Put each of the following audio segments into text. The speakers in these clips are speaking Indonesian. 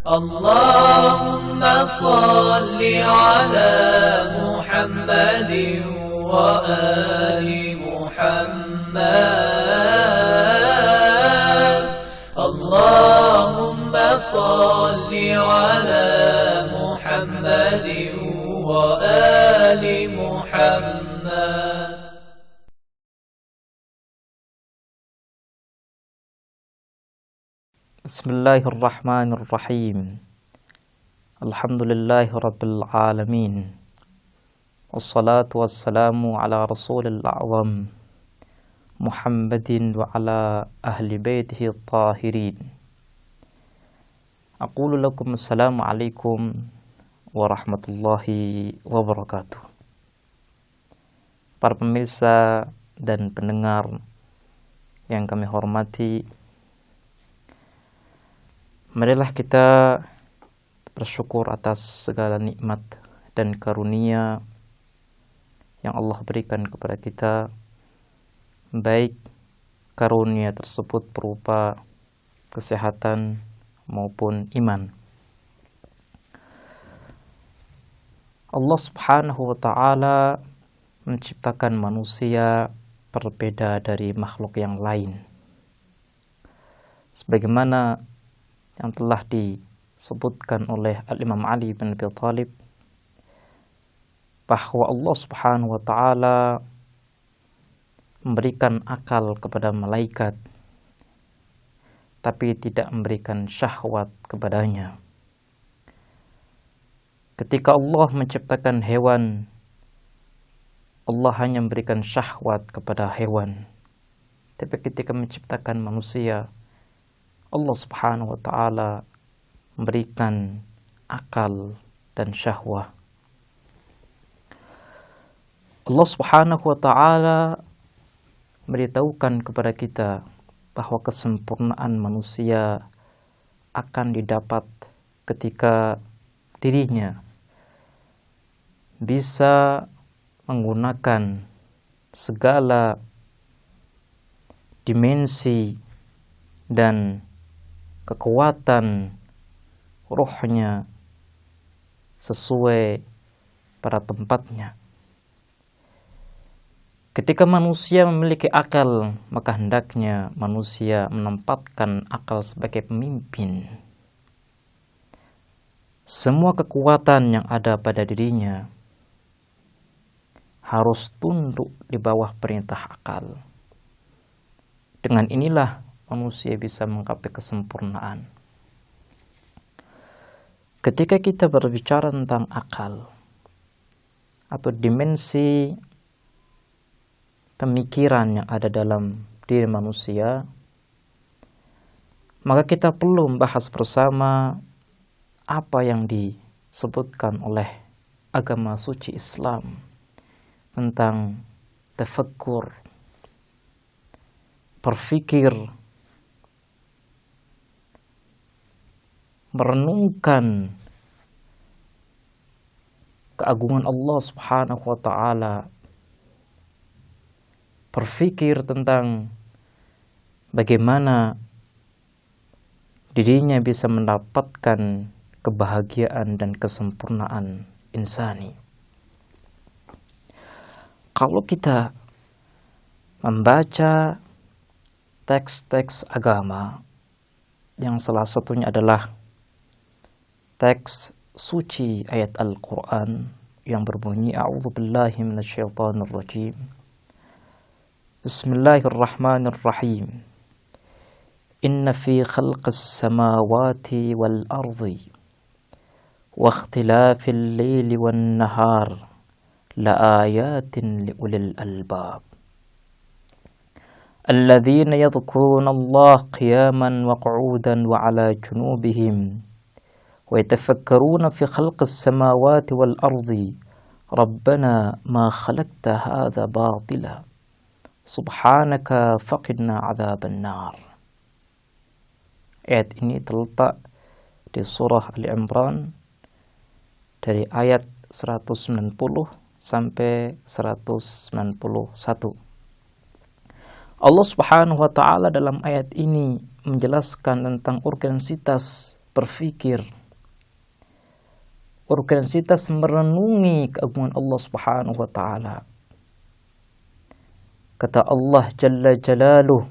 اللهم صل على محمد وآل محمد. اللهم صل على محمد وآل محمد. Bismillahirrahmanirrahim. Alhamdulillahi rabbil alamin. Wassalatu wassalamu ala rasulil a'zam Muhammadin wa ala ahli baitihi tahirin. Aqulu lakum assalamu alaikum warahmatullahi wabarakatuh. Para pemirsa dan pendengar yang kami hormati, marilah kita bersyukur atas segala nikmat dan karunia yang Allah berikan kepada kita, baik karunia tersebut berupa kesehatan maupun iman. Allah Subhanahu wa ta'ala menciptakan manusia berbeda dari makhluk yang lain, sebagaimana yang telah disebutkan oleh Al-Imam Ali bin Abi Thalib, bahwa Allah Subhanahu wa ta'ala memberikan akal kepada malaikat, tapi tidak memberikan syahwat kepadanya. Ketika Allah menciptakan hewan, Allah hanya memberikan syahwat kepada hewan. Tapi ketika menciptakan manusia, Allah Subhanahu wa ta'ala memberikan akal dan syahwah. Allah Subhanahu wa ta'ala memberitahukan kepada kita bahwa kesempurnaan manusia akan didapat ketika dirinya bisa menggunakan segala dimensi dan kekuatan rohnya sesuai pada tempatnya. Ketika manusia memiliki akal, maka hendaknya manusia menempatkan akal sebagai pemimpin. Semua kekuatan yang ada pada dirinya harus tunduk di bawah perintah akal. Dengan inilah manusia bisa menggapai kesempurnaan. Ketika kita berbicara tentang akal atau dimensi pemikiran yang ada dalam diri manusia, maka kita perlu membahas bersama apa yang disebutkan oleh agama suci Islam tentang tafakkur, berpikir, merenungkan keagungan Allah Subhanahu wa ta'ala, berpikir tentang bagaimana dirinya bisa mendapatkan kebahagiaan dan kesempurnaan insani. Kalau kita membaca teks-teks agama, yang salah satunya adalah teks suci ayat Al-Quran yang berbunyi A'udzubillahi minasyaitonirrajim. Bismillahirrahmanirrahim. Inna fi khalqis samawati wal ardi wa ikhtilafil laili wan nahar la ayatin li ulil albab. الذين يذكرون الله قياما وقعودا وعلى جنوبهم ويتفكرون في خلق السماوات والأرض ربنا ما خلقت هذا باطلا سبحانك فقنا عذاب النار. Ayat ini terletak di surah Ali Imran dari ayat 190 sampai 191. Allah Subhanahu wa ta'ala dalam ayat ini menjelaskan tentang urgensitas berpikir, urgensitas merenungi keagungan Allah Subhanahu wa taala. Kata Allah Jalla Jalaluh,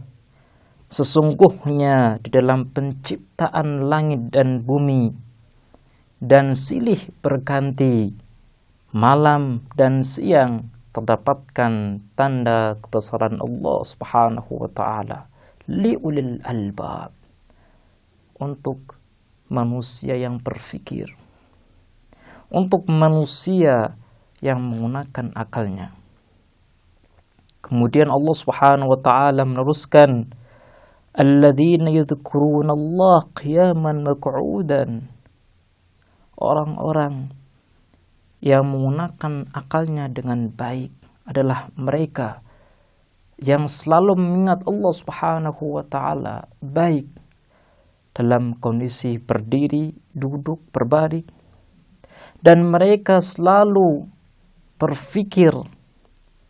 sesungguhnya di dalam penciptaan langit dan bumi dan silih berganti malam dan siang terdapatkan tanda kebesaran Allah Subhanahu wa taala liulil albab, untuk manusia yang berpikir, untuk manusia yang menggunakan akalnya. Kemudian Allah Subhanahu wa taala meneruskan, alladzina yadhkuruna Allah qiyaman wa qu'udan. Orang-orang yang menggunakan akalnya dengan baik adalah mereka yang selalu mengingat Allah Subhanahu wa taala, baik dalam kondisi berdiri, duduk, berbaring, dan mereka selalu berpikir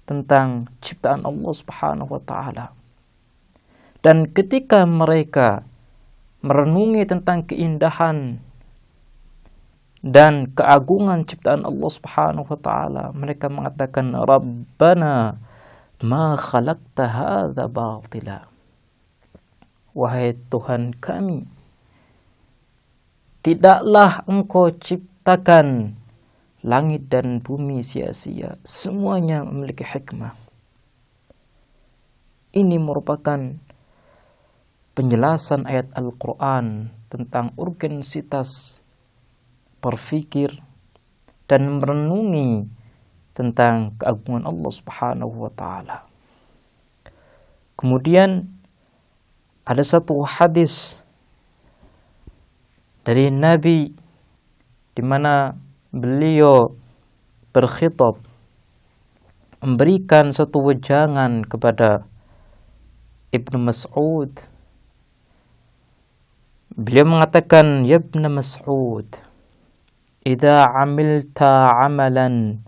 tentang ciptaan Allah Subhanahu wa taala. Dan ketika mereka merenungi tentang keindahan dan keagungan ciptaan Allah Subhanahu wa taala, mereka mengatakan, Rabbana ma khalaqta hadza batila. Wahai Tuhan kami, tidaklah Engkau ciptakan langit dan bumi sia-sia, semuanya memiliki hikmah. Ini merupakan penjelasan ayat Al-Quran tentang urgensitas berpikir dan merenungi tentang keagungan Allah Subhanahu wa taala. Kemudian ada satu hadis dari Nabi di mana beliau berkhitab, memberikan satu wejangan kepada Ibnu Mas'ud. Beliau mengatakan, ya Ibnu Mas'ud, idza amilta amalan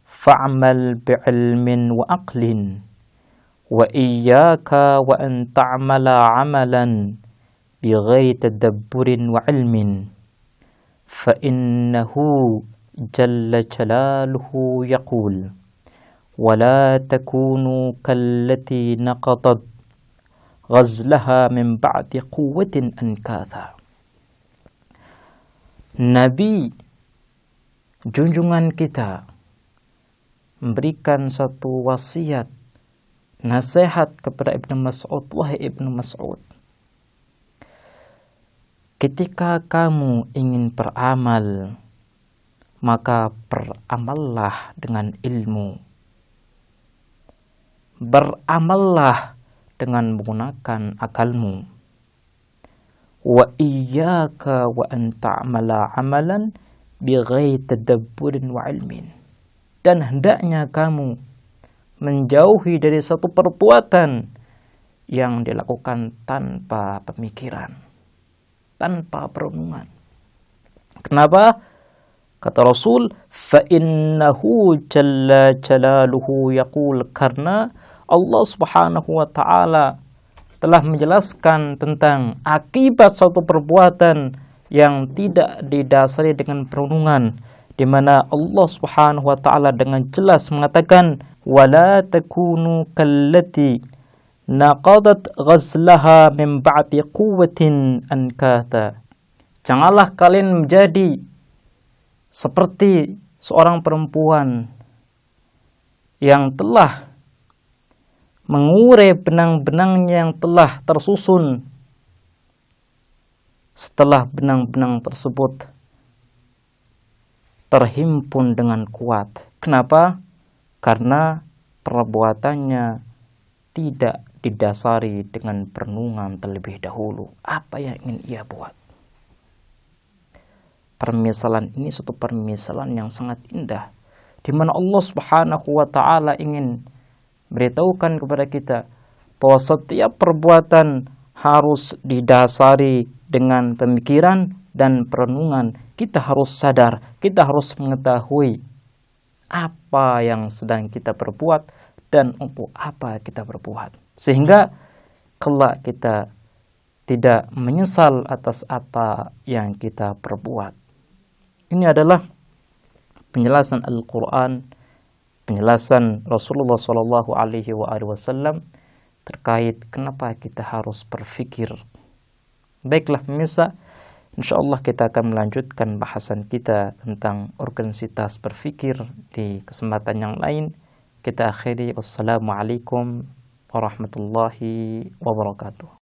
fa'mal bi'ilmin wa aqlin wa iyyaka wa an ta'mala amalan bighairi tadabburin wa ilmin fa innahu jalla jalaluhu yaqul wa la takunu kallati naqadat ghazlaha min ba'di quwwatin ankatha. Nabi junjungan kita memberikan satu wasiat, nasihat kepada Ibnu Mas'ud. Wahai Ibnu Mas'ud, ketika kamu ingin beramal, maka beramallah dengan ilmu, beramallah dengan menggunakan akalmu. Wa iyyaka wa an ta'mala amalan bighairi tadabburin wa ilmin. Dan hendaknya kamu menjauhi dari satu perbuatan yang dilakukan tanpa pemikiran, tanpa perenungan. Kenapa? Kata Rasul, fa innahu jalla jalaluhu yaqul, karena Allah Subhanahu wa taala telah menjelaskan tentang akibat suatu perbuatan yang tidak didasari dengan perenungan, di mana Allah Subhanahu wa taala dengan jelas mengatakan, wala takunu kallati naqadat ghazlaha min ba'di quwwatin ankatha. Janganlah kalian menjadi seperti seorang perempuan yang telah mengurai benang-benangnya yang telah tersusun setelah benang-benang tersebut terhimpun dengan kuat. Kenapa? Karena perbuatannya tidak didasari dengan perenungan terlebih dahulu. Apa yang ingin ia buat? Permisalan ini suatu permisalan yang sangat indah, di mana Allah Subhanahu wa taala ingin beritahukan kepada kita bahwa setiap perbuatan harus didasari dengan pemikiran dan perenungan. Kita harus sadar, kita harus mengetahui apa yang sedang kita perbuat dan untuk apa kita berbuat, sehingga kelak kita tidak menyesal atas apa yang kita perbuat. Ini adalah penjelasan Al-Quran, penjelasan Rasulullah SAW terkait kenapa kita harus berpikir. Baiklah pemirsa, insyaallah kita akan melanjutkan bahasan kita tentang organisasi berpikir di kesempatan yang lain. Kita akhiri, wassalamualaikum warahmatullahi wabarakatuh.